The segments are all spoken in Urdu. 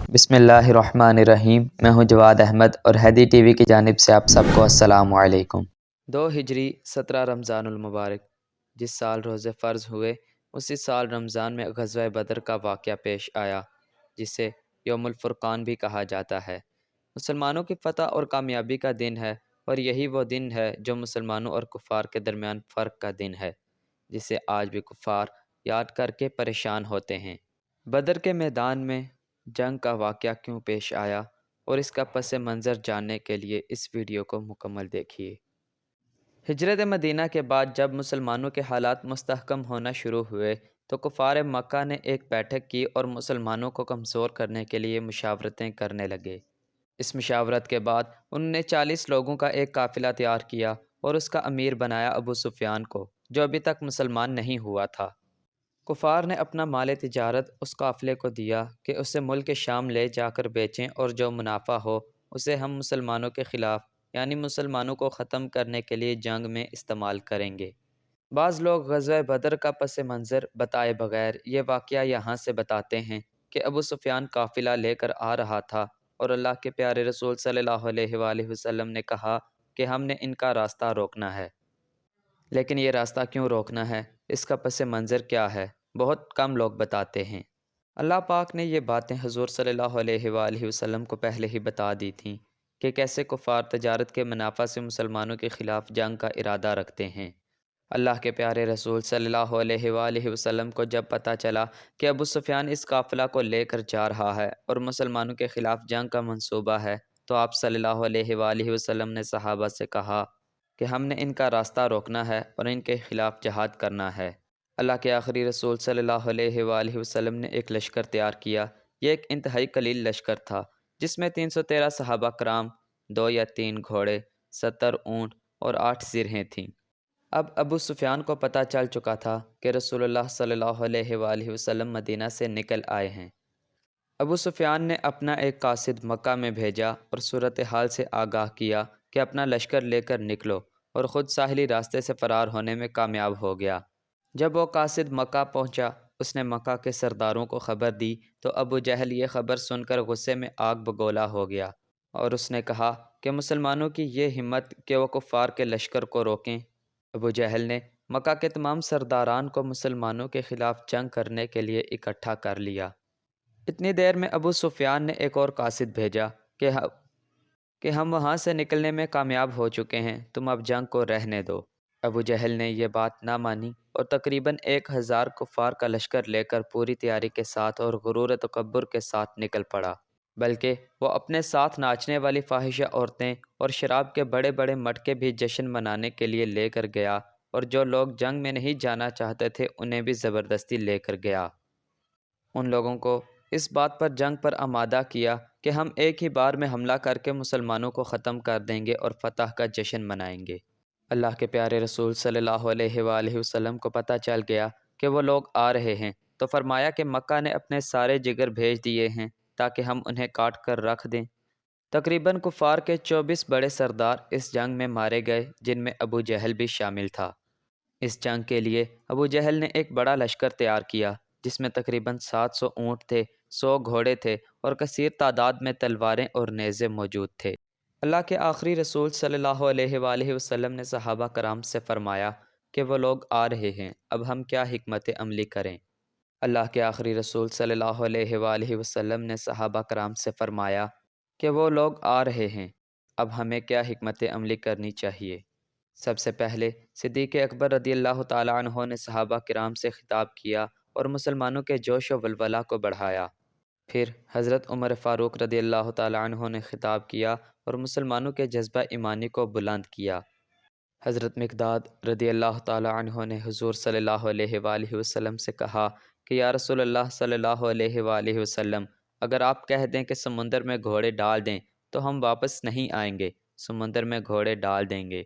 بسم اللہ الرحمن الرحیم۔ میں ہوں جواد احمد اور ہیدی ٹی وی کی جانب سے آپ سب کو السلام علیکم۔ 2 ہجری 17 رمضان المبارک جس سال روزے فرض ہوئے اسی سال رمضان میں غزوہ بدر کا واقعہ پیش آیا، جسے یوم الفرقان بھی کہا جاتا ہے۔ مسلمانوں کی فتح اور کامیابی کا دن ہے، اور یہی وہ دن ہے جو مسلمانوں اور کفار کے درمیان فرق کا دن ہے، جسے آج بھی کفار یاد کر کے پریشان ہوتے ہیں۔ بدر کے میدان میں جنگ کا واقعہ کیوں پیش آیا اور اس کا پس منظر جاننے کے لیے اس ویڈیو کو مکمل دیکھیے۔ ہجرت مدینہ کے بعد جب مسلمانوں کے حالات مستحکم ہونا شروع ہوئے تو کفار مکہ نے ایک بیٹھک کی اور مسلمانوں کو کمزور کرنے کے لیے مشاورتیں کرنے لگے۔ اس مشاورت کے بعد انہوں نے 40 لوگوں کا ایک قافلہ تیار کیا اور اس کا امیر بنایا ابو سفیان کو، جو ابھی تک مسلمان نہیں ہوا تھا۔ کفار نے اپنا مال تجارت اس قافلے کو دیا کہ اسے ملک شام لے جا کر بیچیں، اور جو منافع ہو اسے ہم مسلمانوں کے خلاف یعنی مسلمانوں کو ختم کرنے کے لیے جنگ میں استعمال کریں گے۔ بعض لوگ غزوہ بدر کا پس منظر بتائے بغیر یہ واقعہ یہاں سے بتاتے ہیں کہ ابو سفیان قافلہ لے کر آ رہا تھا اور اللہ کے پیارے رسول صلی اللہ علیہ وآلہ وسلم نے کہا کہ ہم نے ان کا راستہ روکنا ہے۔ لیکن یہ راستہ کیوں روکنا ہے؟ اس کا پس منظر کیا ہے؟ بہت کم لوگ بتاتے ہیں۔ اللہ پاک نے یہ باتیں حضور صلی اللہ علیہ وآلہ وسلم کو پہلے ہی بتا دی تھیں کہ کیسے کفار تجارت کے منافع سے مسلمانوں کے خلاف جنگ کا ارادہ رکھتے ہیں۔ اللہ کے پیارے رسول صلی اللہ علیہ وآلہ وسلم کو جب پتہ چلا کہ ابو سفیان اس قافلہ کو لے کر جا رہا ہے اور مسلمانوں کے خلاف جنگ کا منصوبہ ہے، تو آپ صلی اللہ علیہ وآلہ وسلم نے صحابہ سے کہا کہ ہم نے ان کا راستہ روکنا ہے اور ان کے خلاف جہاد کرنا ہے۔ اللہ کے آخری رسول صلی اللہ علیہ وآلہ وسلم نے ایک لشکر تیار کیا۔ یہ ایک انتہائی قلیل لشکر تھا، جس میں 313 صحابہ کرام، 2 یا 3 گھوڑے، 70 اونٹ اور 8 زرہیں تھیں۔ اب ابو سفیان کو پتہ چل چکا تھا کہ رسول اللہ صلی اللہ علیہ وآلہ وسلم مدینہ سے نکل آئے ہیں۔ ابو سفیان نے اپنا ایک قاصد مکہ میں بھیجا اور صورتحال سے آگاہ کیا کہ اپنا لشکر لے کر نکلو، اور خود ساحلی راستے سے فرار ہونے میں کامیاب ہو گیا۔ جب وہ قاصد مکہ پہنچا، اس نے مکہ کے سرداروں کو خبر دی تو ابو جہل یہ خبر سن کر غصے میں آگ بگولا ہو گیا، اور اس نے کہا کہ مسلمانوں کی یہ ہمت کہ وہ کفار کے لشکر کو روکیں۔ ابو جہل نے مکہ کے تمام سرداران کو مسلمانوں کے خلاف جنگ کرنے کے لیے اکٹھا کر لیا۔ اتنی دیر میں ابو سفیان نے ایک اور قاصد بھیجا کہ ہم وہاں سے نکلنے میں کامیاب ہو چکے ہیں، تم اب جنگ کو رہنے دو۔ ابو جہل نے یہ بات نہ مانی اور تقریباً 1000 کفار کا لشکر لے کر پوری تیاری کے ساتھ اور غرور و تکبر کے ساتھ نکل پڑا، بلکہ وہ اپنے ساتھ ناچنے والی فاحشہ عورتیں اور شراب کے بڑے بڑے مٹکے بھی جشن منانے کے لیے لے کر گیا، اور جو لوگ جنگ میں نہیں جانا چاہتے تھے انہیں بھی زبردستی لے کر گیا۔ ان لوگوں کو اس بات پر جنگ پر آمادہ کیا کہ ہم ایک ہی بار میں حملہ کر کے مسلمانوں کو ختم کر دیں گے اور فتح کا جشن منائیں گے۔ اللہ کے پیارے رسول صلی اللہ علیہ وآلہ وسلم کو پتہ چل گیا کہ وہ لوگ آ رہے ہیں، تو فرمایا کہ مکہ نے اپنے سارے جگر بھیج دیے ہیں تاکہ ہم انہیں کاٹ کر رکھ دیں۔ تقریباً کفار کے 24 بڑے سردار اس جنگ میں مارے گئے، جن میں ابو جہل بھی شامل تھا۔ اس جنگ کے لیے ابو جہل نے ایک بڑا لشکر تیار کیا، جس میں تقریباً 700 اونٹ تھے، 100 گھوڑے تھے اور کثیر تعداد میں تلواریں اور نیزے موجود تھے۔ اللہ کے آخری رسول صلی اللہ علیہ وآلہ وسلم نے صحابہ کرام سے فرمایا کہ وہ لوگ آ رہے ہیں، اب ہم کیا حکمت عملی کریں؟ اللہ کے آخری رسول صلی اللہ علیہ وآلہ وسلم نے صحابہ کرام سے فرمایا کہ وہ لوگ آ رہے ہیں، اب ہمیں کیا حکمت عملی کرنی چاہیے؟ سب سے پہلے صدیق اکبر رضی اللہ تعالیٰ عنہ نے صحابہ کرام سے خطاب کیا اور مسلمانوں کے جوش و ولولہ کو بڑھایا۔ پھر حضرت عمر فاروق رضی اللہ تعالیٰ عنہ نے خطاب کیا اور مسلمانوں کے جذبہ ایمانی کو بلند کیا۔ حضرت مقداد رضی اللہ تعالیٰ عنہ نے حضور صلی اللہ علیہ وآلہ وسلم سے کہا کہ یا رسول اللہ صلی اللہ علیہ وآلہ وسلم، اگر آپ کہہ دیں کہ سمندر میں گھوڑے ڈال دیں تو ہم واپس نہیں آئیں گے، سمندر میں گھوڑے ڈال دیں گے۔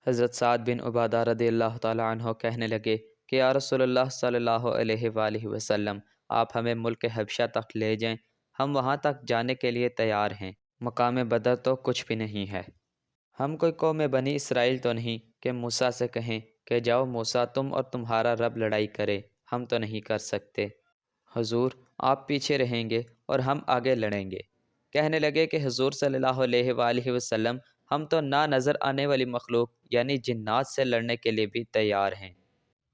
حضرت سعد بن عبادہ رضی اللہ تعالیٰ عنہ کہنے لگے کہ یا رسول اللہ صلی اللہ علیہ وآلہ وسلم، آپ ہمیں ملک حبشہ تک لے جائیں، ہم وہاں تک جانے کے لیے تیار ہیں۔ مقام بدر تو کچھ بھی نہیں ہے، ہم کوئی قوم بنی اسرائیل تو نہیں کہ موسیٰ سے کہیں کہ جاؤ موسیٰ تم اور تمہارا رب لڑائی کرے، ہم تو نہیں کر سکتے۔ حضور آپ پیچھے رہیں گے اور ہم آگے لڑیں گے۔ کہنے لگے کہ حضور صلی اللہ علیہ وآلہ وسلم ہم تو نہ نظر آنے والی مخلوق یعنی جنات سے لڑنے کے لیے بھی تیار ہیں۔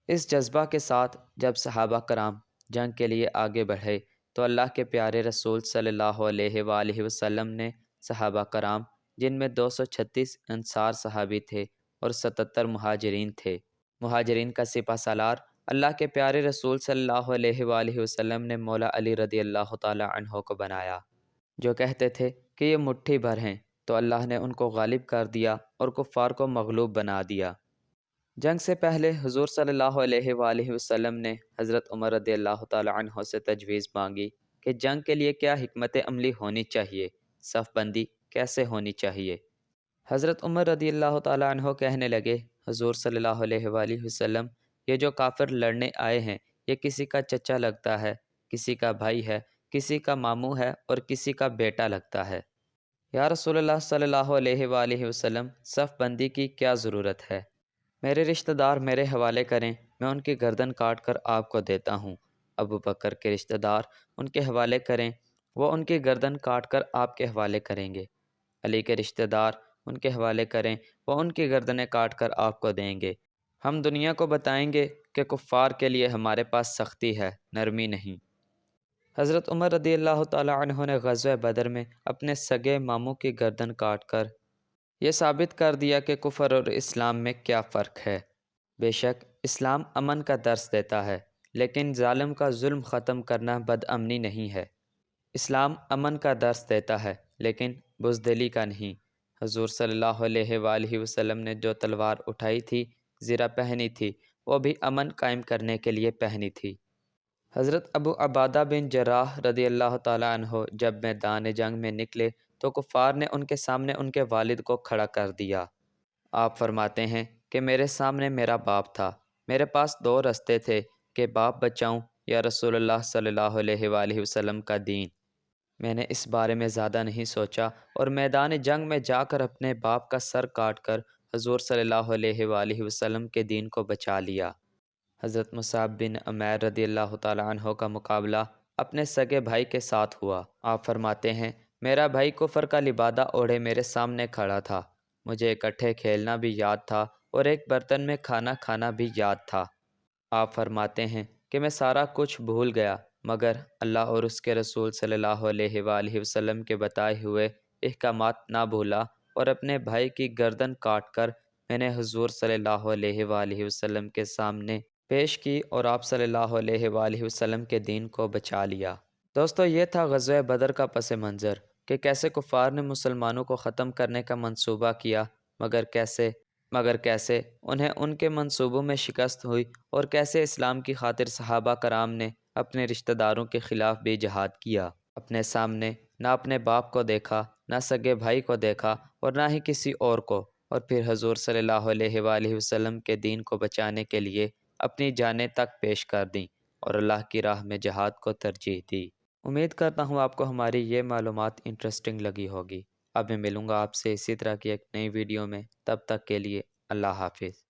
اس جذبہ کے ساتھ جب صحابہ کرام جنگ کے لیے آگے بڑھے تو اللہ کے پیارے رسول صلی اللہ علیہ وآلہ وسلم نے صحابہ کرام جن میں 236 انصار صحابی تھے اور 77 مہاجرین تھے، مہاجرین کا سپہ سالار اللہ کے پیارے رسول صلی اللہ علیہ وآلہ وسلم نے مولا علی رضی اللہ تعالی عنہ کو بنایا، جو کہتے تھے کہ یہ مٹھی بھر ہیں، تو اللہ نے ان کو غالب کر دیا اور کفار کو مغلوب بنا دیا۔ جنگ سے پہلے حضور صلی اللہ علیہ وآلہ وسلم نے حضرت عمر رضی اللہ تعالی عنہ سے تجویز مانگی کہ جنگ کے لیے کیا حکمت عملی ہونی چاہیے، صف بندی کیسے ہونی چاہیے۔ حضرت عمر رضی اللہ تعالی عنہ کہنے لگے، حضور صلی اللہ علیہ وآلہ وسلم یہ جو کافر لڑنے آئے ہیں یہ کسی کا چچا لگتا ہے، کسی کا بھائی ہے، کسی کا ماموں ہے اور کسی کا بیٹا لگتا ہے۔ یا رسول اللہ صلی اللہ علیہ وآلہ وسلم صف بندی کی کیا ضرورت ہے؟ میرے رشتہ دار میرے حوالے کریں، میں ان کی گردن کاٹ کر آپ کو دیتا ہوں۔ ابو بکر کے رشتہ دار ان کے حوالے کریں، وہ ان کی گردن کاٹ کر آپ کے حوالے کریں گے۔ علی کے رشتہ دار ان کے حوالے کریں، وہ ان کی گردنیں کاٹ کر آپ کو دیں گے۔ ہم دنیا کو بتائیں گے کہ کفار کے لیے ہمارے پاس سختی ہے، نرمی نہیں۔ حضرت عمر رضی اللہ تعالی عنہ نے غزوہ بدر میں اپنے سگے ماموں کی گردن کاٹ کر یہ ثابت کر دیا کہ کفر اور اسلام میں کیا فرق ہے۔ بے شک اسلام امن کا درس دیتا ہے، لیکن ظالم کا ظلم ختم کرنا بدامنی نہیں ہے۔ اسلام امن کا درس دیتا ہے، لیکن بزدلی کا نہیں۔ حضور صلی اللہ علیہ وآلہ وسلم نے جو تلوار اٹھائی تھی، زرہ پہنی تھی، وہ بھی امن قائم کرنے کے لیے پہنی تھی۔ حضرت ابو عبادہ بن جراح رضی اللہ تعالیٰ عنہ جب میدان جنگ میں نکلے تو کفار نے ان کے سامنے ان کے والد کو کھڑا کر دیا۔ آپ فرماتے ہیں کہ میرے سامنے میرا باپ تھا، میرے پاس دو رستے تھے کہ باپ بچاؤں یا رسول اللہ صلی اللہ علیہ وآلہ وسلم کا دین۔ میں نے اس بارے میں زیادہ نہیں سوچا اور میدان جنگ میں جا کر اپنے باپ کا سر کاٹ کر حضور صلی اللہ علیہ وآلہ وسلم کے دین کو بچا لیا۔ حضرت مصعب بن عمیر رضی اللہ تعالی عنہ کا مقابلہ اپنے سگے بھائی کے ساتھ ہوا۔ آپ فرماتے ہیں میرا بھائی کفر کا لبادہ اوڑھے میرے سامنے کھڑا تھا، مجھے اکٹھے کھیلنا بھی یاد تھا اور ایک برتن میں کھانا کھانا بھی یاد تھا۔ آپ فرماتے ہیں کہ میں سارا کچھ بھول گیا مگر اللہ اور اس کے رسول صلی اللہ علیہ وآلہ وسلم کے بتائے ہوئے احکامات نہ بھولا، اور اپنے بھائی کی گردن کاٹ کر میں نے حضور صلی اللہ علیہ وآلہ وسلم کے سامنے پیش کی اور آپ صلی اللہ علیہ وآلہ وسلم کے دین کو بچا لیا۔ دوستو، یہ تھا غزوہ بدر کا پس منظر کہ کیسے کفار نے مسلمانوں کو ختم کرنے کا منصوبہ کیا، مگر کیسے انہیں ان کے منصوبوں میں شکست ہوئی، اور کیسے اسلام کی خاطر صحابہ کرام نے اپنے رشتہ داروں کے خلاف بھی جہاد کیا۔ اپنے سامنے نہ اپنے باپ کو دیکھا، نہ سگے بھائی کو دیکھا اور نہ ہی کسی اور کو، اور پھر حضور صلی اللہ علیہ وآلہ وسلم کے دین کو بچانے کے لیے اپنی جانیں تک پیش کر دیں اور اللہ کی راہ میں جہاد کو ترجیح دی۔ امید کرتا ہوں آپ کو ہماری یہ معلومات انٹرسٹنگ لگی ہوگی۔ اب میں ملوں گا آپ سے اسی طرح کی ایک نئی ویڈیو میں، تب تک کے لیے اللہ حافظ۔